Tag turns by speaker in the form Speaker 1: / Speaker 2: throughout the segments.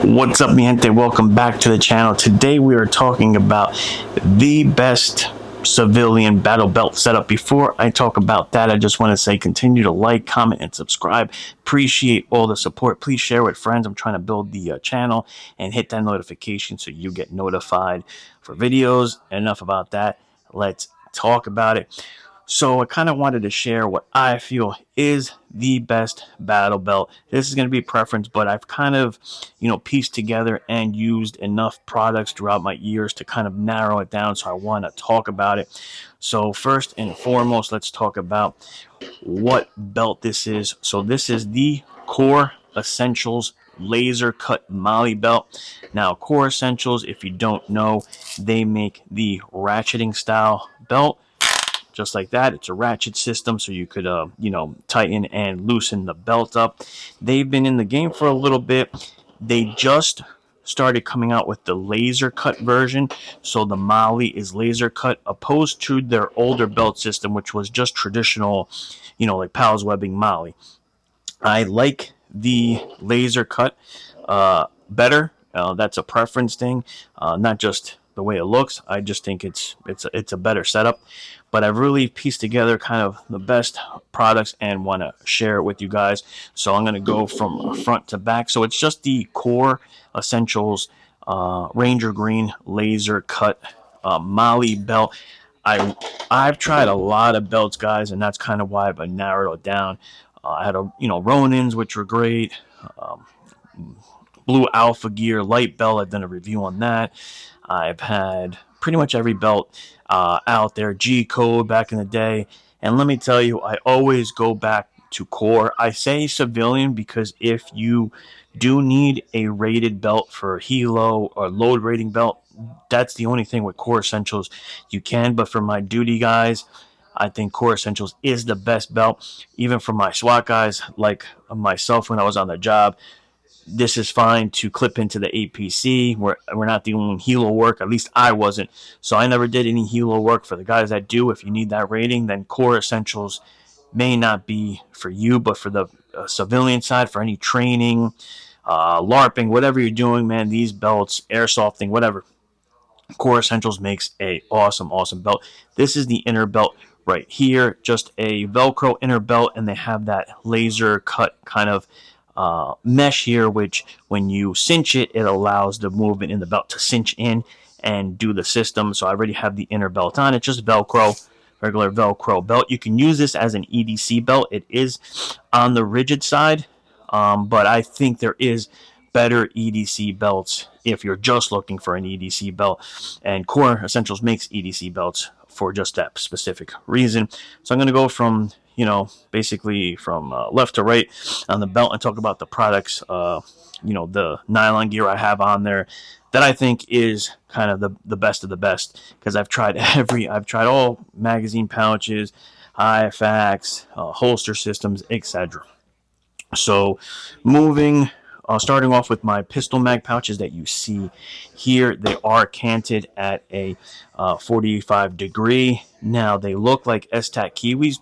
Speaker 1: What's up, mi gente? Welcome back to the channel. Today we are talking about the best civilian battle belt setup. Before I talk about that, I just want to say continue to like, comment, and subscribe. Appreciate all the support. Please share with friends. I'm trying to build the channel, and hit that notification so you get notified for videos. Enough about that. Let's talk about it. So I kind of wanted to share what I feel is the best battle belt. This is going to be preference, but I've kind of, pieced together and used enough products throughout my years to kind of narrow it down. So I want to talk about it. So first and foremost, let's talk about what belt this is. So this is the Core Essentials laser cut Molly belt. Now, Core Essentials, if you don't know, they make the ratcheting style belt. Just like that, it's a ratchet system, so you could tighten and loosen the belt up. They've been in the game for a little bit. They just started coming out with the laser cut version, so the Molly is laser cut, opposed to their older belt system, which was just traditional, like Pal's webbing Molly. I like the laser cut better. That's a preference thing, not just the way it looks. I just think it's a better setup. But I've really pieced together kind of the best products and want to share it with you guys. So I'm going to go from front to back. So it's just the Core Essentials Ranger Green laser cut Molly belt. I've tried a lot of belts, guys, and that's kind of why I've narrowed it down. I had Ronins, which were great. Blue Alpha Gear light belt. I've done a review on that. I've had pretty much every belt out there. G Code back in the day. And let me tell you, I always go back to Core. I say civilian because if you do need a rated belt for helo or load rating belt, that's the only thing with Core Essentials you can. But for my duty guys, I think Core Essentials is the best belt. Even for my SWAT guys like myself when I was on the job, this is fine to clip into the APC. We're not doing helo work. At least I wasn't. So I never did any helo work. For the guys that do, if you need that rating, then Core Essentials may not be for you. But for the civilian side, for any training, LARPing, whatever you're doing, man, these belts, airsofting, whatever, Core Essentials makes a awesome belt. This is the inner belt right here. Just a Velcro inner belt, and they have that laser cut kind of mesh here, which when you cinch it, it allows the movement in the belt to cinch in and do the system. So I already have the inner belt on. It's just Velcro, regular Velcro belt. You can use this as an EDC belt. It is on the rigid side, but I think there is better EDC belts if you're just looking for an EDC belt, and Core Essentials makes EDC belts for just that specific reason. So I'm going to go from basically from left to right on the belt and talk about the products, the nylon gear I have on there that I think is kind of the best of the best, because I've tried all magazine pouches, IFAX, holster systems, etc. So starting off with my pistol mag pouches that you see here, they are canted at a 45 degree. Now they look like STAC Kiwis.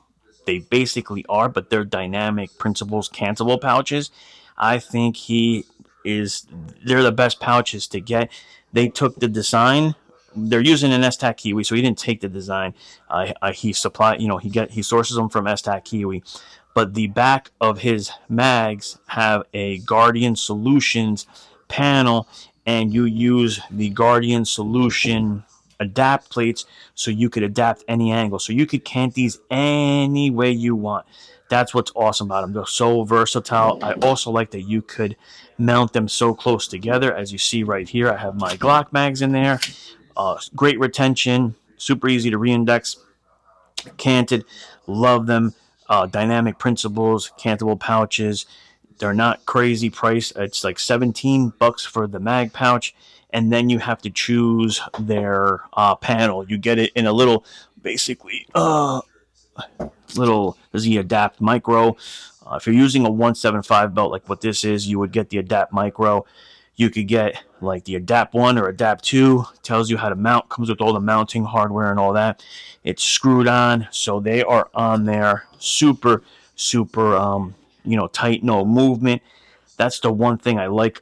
Speaker 1: They basically are, but they're dynamic principles cantable pouches. I think they're the best pouches to get. They took the design. They're using an STAC Kiwi, so he didn't take the design. He sources them from STAC Kiwi. But the back of his mags have a Guardian Solutions panel, and you use the Guardian Solution adapt plates so you could adapt any angle. So you could cant these any way you want. That's what's awesome about them. They're so versatile. I also like that you could mount them so close together. As you see right here, I have my Glock mags in there. Great retention, super easy to reindex, canted, love them. Dynamic principles, cantable pouches. They're not crazy price. It's like $17 for the mag pouch, and then you have to choose their panel. You get it in a little, basically, there's the Adapt Micro. If you're using a 175 belt like what this is, you would get the Adapt Micro. You could get like the Adapt 1 or Adapt 2. Tells you how to mount, comes with all the mounting hardware and all that. It's screwed on, so they are on there super tight, no movement. That's the one thing I like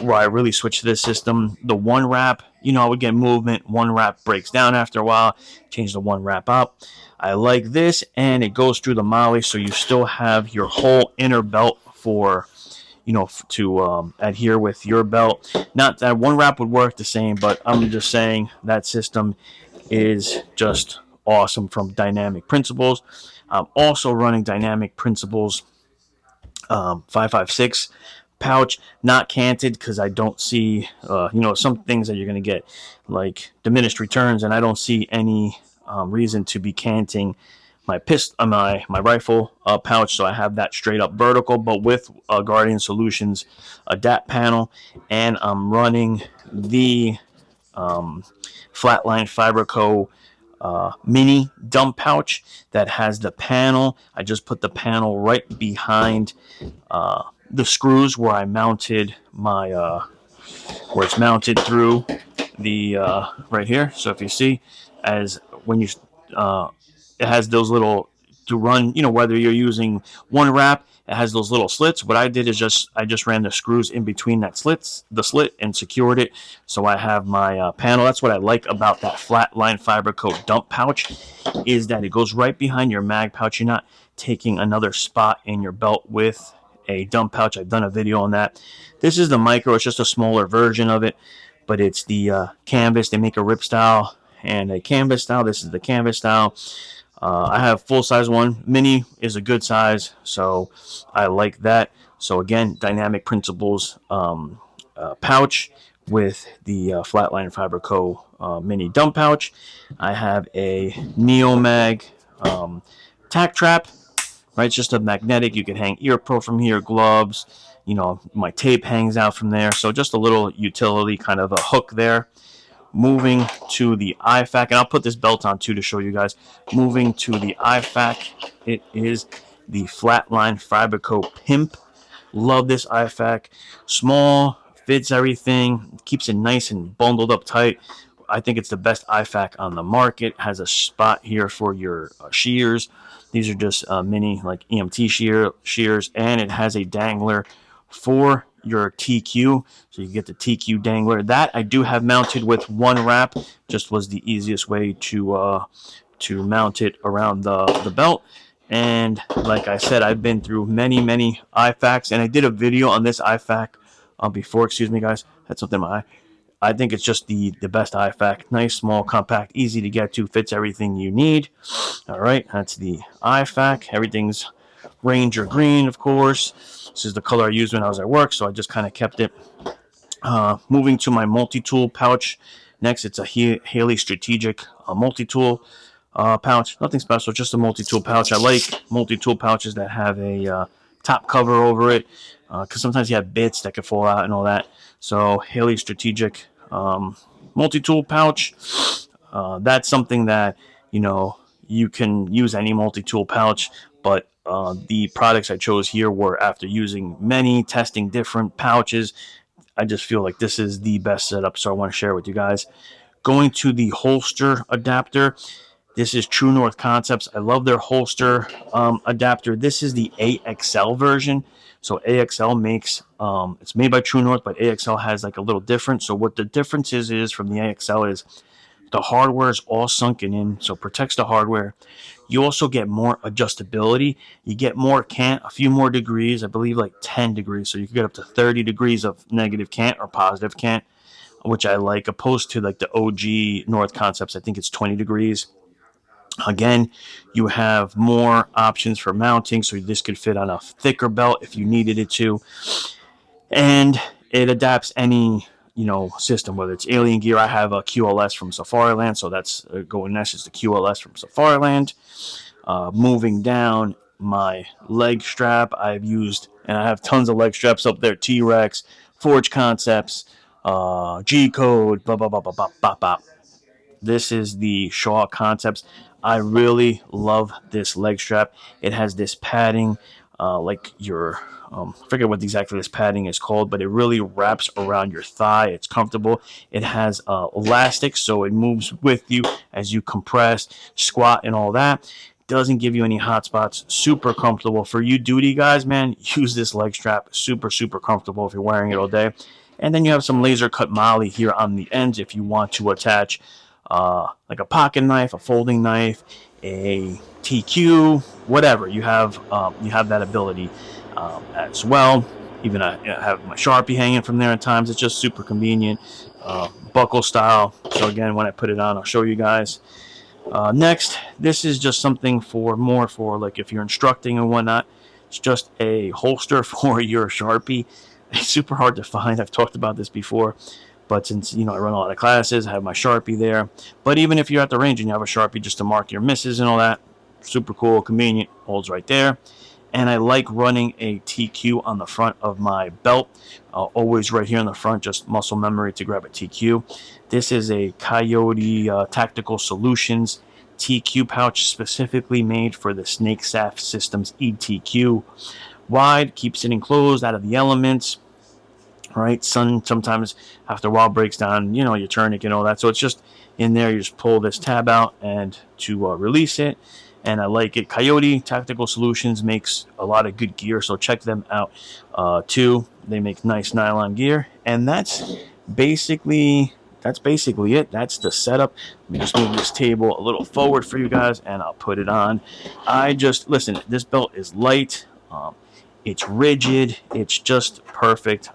Speaker 1: where I really switched to this system. The one wrap, I would get movement. One wrap breaks down after a while. Change the one wrap up. I like this, and it goes through the molly, so you still have your whole inner belt for, to adhere with your belt. Not that one wrap would work the same, but I'm just saying that system is just awesome from Dynamic Principles. I'm also running Dynamic Principles 556 pouch, not canted, because I don't see, some things that you're going to get like diminished returns, and I don't see any reason to be canting my rifle pouch. So I have that straight up vertical, but with Guardian Solutions adapt panel, and I'm running the Flatline Fiberco mini dump pouch that has the panel. I just put the panel right behind the screws where I mounted my where it's mounted through the right here. So if you see, as when you it has those little to run, whether you're using one wrap, it has those little slits. What I did is I just ran the screws in between the slit, and secured it. So I have my panel. That's what I like about that Flatline Fiberco dump pouch, is that it goes right behind your mag pouch. You're not taking another spot in your belt with a dump pouch. I've done a video on that. This is the micro. It's just a smaller version of it, but it's the canvas. They make a rip style and a canvas style. This is the canvas style. I have full size one. Mini is a good size, so I like that. So again, Dynamic Principles pouch with the Flatline Fiberco mini dump pouch. I have a Neomag tack trap. Right, it's just a magnetic. You can hang ear pro from here, gloves. My tape hangs out from there. So just a little utility, kind of a hook there. Moving to the IFAC, and I'll put this belt on too to show you guys. Moving to the IFAC, it is the Flatline Fiberco Pimp. Love this IFAC. Small, fits everything, keeps it nice and bundled up tight. I think it's the best IFAC on the market. Has a spot here for your shears. These are just mini like EMT shears, and it has a dangler for your TQ, so you get the TQ dangler. That I do have mounted with one wrap. Just was the easiest way to mount it around the belt. And like I said, I've been through many IFACs, and I did a video on this IFAC before. Excuse me, guys, had something in my eye. I think it's just the best IFAC. Nice, small, compact, easy to get to, fits everything you need. All right, that's the IFAC. Everything's Ranger green, of course. This is the color I used when I was at work, so I just kind of kept it. Moving to my multi-tool pouch. Next, it's a Haley Strategic multi-tool pouch. Nothing special, just a multi-tool pouch. I like multi-tool pouches that have a top cover over it, because sometimes you have bits that could fall out and all that. So Haley Strategic multi-tool pouch. That's something that you can use any multi-tool pouch, but the products I chose here were after using many, testing different pouches. I just feel like this is the best setup, so I want to share with you guys. Going to the holster adapter. This is True North Concepts. I love their holster adapter. This is the AXL version. So AXL makes, it's made by True North, but AXL has like a little different. So what the difference is from the AXL is the hardware is all sunken in, so it protects the hardware. You also get more adjustability. You get more cant, a few more degrees, I believe like 10 degrees. So you can get up to 30 degrees of negative cant or positive cant, which I like, opposed to like the OG North Concepts. I think it's 20 degrees. Again, you have more options for mounting, so this could fit on a thicker belt if you needed it to. And it adapts any system, whether it's alien gear. I have a QLS from Safariland, so that's going next is the QLS from Safariland. Moving down, my leg strap I've used, and I have tons of leg straps up there. T-Rex, Forge Concepts, G Code, blah blah blah blah blah blah blah. This is the Shaw Concepts. I really love this leg strap. It has this padding, like your I forget what exactly this padding is called, but it really wraps around your thigh. It's comfortable. It has elastic, so it moves with you as you compress, squat, and all that. doesn't give you any hot spots. Super comfortable for you duty guys, man. Use this leg strap. Super comfortable if you're wearing it all day. And then you have some laser cut MOLLE here on the ends if you want to attach like a pocket knife, a folding knife, a TQ, whatever. You have that ability as well. Even I have my Sharpie hanging from there at times. It's just super convenient, buckle style. So again, when I put it on, I'll show you guys. Next, this is just something for like if you're instructing and whatnot. It's just a holster for your Sharpie. It's super hard to find. I've talked about this before, but since I run a lot of classes, I have my Sharpie there. But even if you're at the range and you have a Sharpie just to mark your misses and all that, super cool, convenient, holds right there. And I like running a TQ on the front of my belt, always right here in the front, just muscle memory to grab a TQ. This is a Coyote Tactical Solutions TQ pouch specifically made for the Snake Staff Systems ETQ. Wide, keeps it enclosed out of the elements. Right, sun sometimes after a while breaks down, your tourniquet and all that. So it's just in there. You just pull this tab out and to release it. And I like it. Coyote Tactical Solutions makes a lot of good gear, so check them out too. They make nice nylon gear, and that's basically it. That's the setup. Let me just move this table a little forward for you guys, and I'll put it on. Listen. This belt is light. It's rigid. It's just perfect.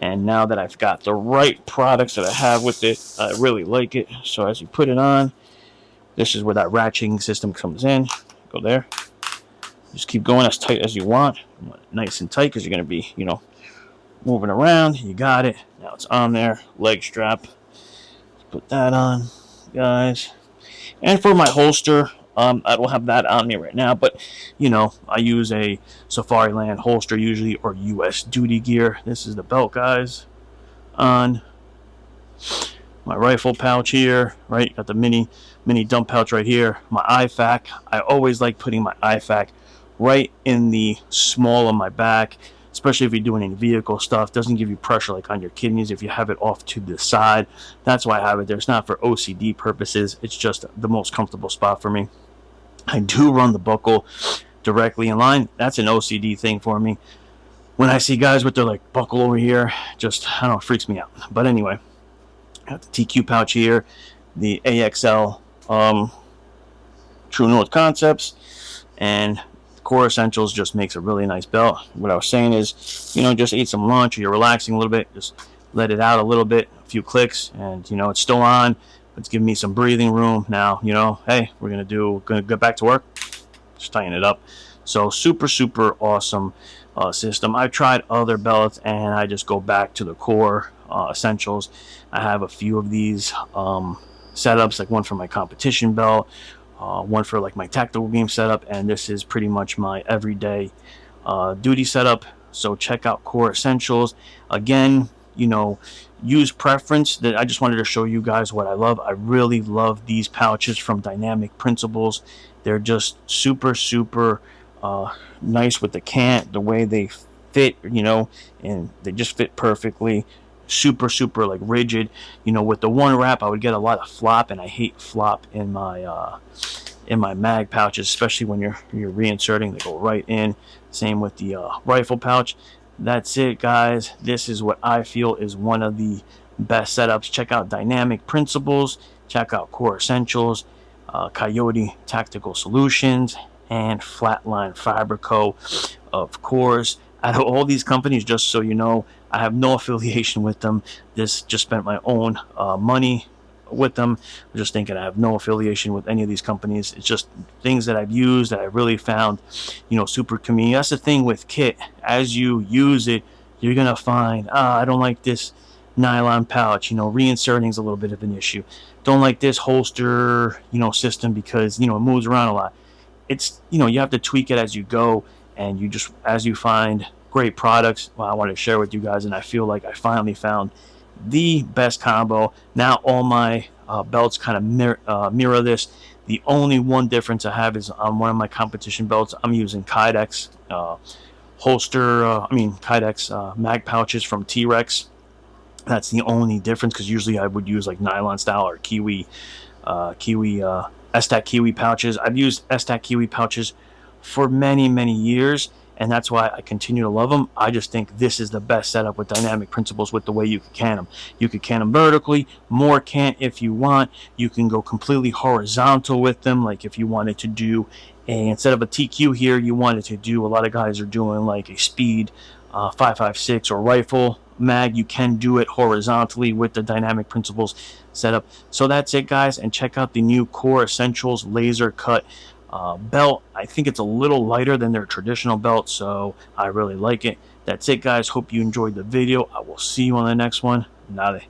Speaker 1: And now that I've got the right products that I have with it, I really like it. So as you put it on, this is where that ratcheting system comes in. Go there. Just keep going as tight as you want. Nice and tight because you're going to be, moving around. You got it. Now it's on there. Leg strap. Put that on, guys. And for my holster, I don't have that on me right now, but I use a Safariland holster usually, or US duty gear. This is the belt, guys. On my rifle pouch here, right? Got the mini dump pouch right here. My IFAK. I always like putting my IFAK right in the small of my back, especially if you're doing any vehicle stuff. Doesn't give you pressure like on your kidneys if you have it off to the side. That's why I have it there. It's not for OCD purposes. It's just the most comfortable spot for me. I do run the buckle directly in line. That's an OCD thing for me. When I see guys with their buckle over here, just, I don't know, it freaks me out. But anyway, I got the TQ pouch here, the AXL True North Concepts, and Core Essentials just makes a really nice belt. What I was saying is, just ate some lunch, or you're relaxing a little bit, just let it out a little bit, a few clicks, and it's still on. It's giving me some breathing room now. Hey, we're gonna get back to work. Just tighten it up. So super awesome system. I've tried other belts, and I just go back to the Core Essentials. I have a few of these setups, like one for my competition belt, one for my tactical game setup, and this is pretty much my everyday duty setup. So check out Core Essentials. Again, use preference. That I just wanted to show you guys what I love. I really love these pouches from Dynamic Principles. They're just super nice with the cant, the way they fit, and they just fit perfectly. Super rigid. With the one wrap, I would get a lot of flop, and I hate flop in my mag pouches, especially when you're reinserting. They go right in. Same with the rifle pouch. That's it, guys. This is what I feel is one of the best setups. Check out Dynamic Principles. Check out Core Essentials, Coyote Tactical Solutions, and Flatline Fiber Co. Of course, out of all these companies, just so you know, I have no affiliation with them. This just spent my own money with them. I'm just thinking I have no affiliation with any of these companies. It's just things that I've used that I really found, super convenient. That's the thing with kit. As you use it, you're gonna find, I don't like this nylon pouch. Reinserting is a little bit of an issue. Don't like this holster, system because it moves around a lot. It's you have to tweak it as you go, and as you find great products. Well, I want to share with you guys, and I feel like I finally found the best combo. Now all my belts kind of mirror this. The only one difference I have is on one of my competition belts, I'm using Kydex Kydex mag pouches from T-Rex. That's the only difference, because usually I would use nylon style or Kiwi STAT Kiwi pouches. I've used STAT Kiwi pouches for many, many years, and that's why I continue to love them. I just think this is the best setup with dynamic principles with the way you can can them. You could can them vertically, more cant if you want. You can go completely horizontal with them, like if you wanted to do instead of a TQ here, you wanted to do, a lot of guys are doing like a speed 5.56 or rifle mag. You can do it horizontally with the dynamic principles setup. So that's it, guys, and check out the new Core Essentials laser cut belt. I think it's a little lighter than their traditional belt, so I really like it. That's it, guys. Hope you enjoyed the video. I will see you on the next one. Nade.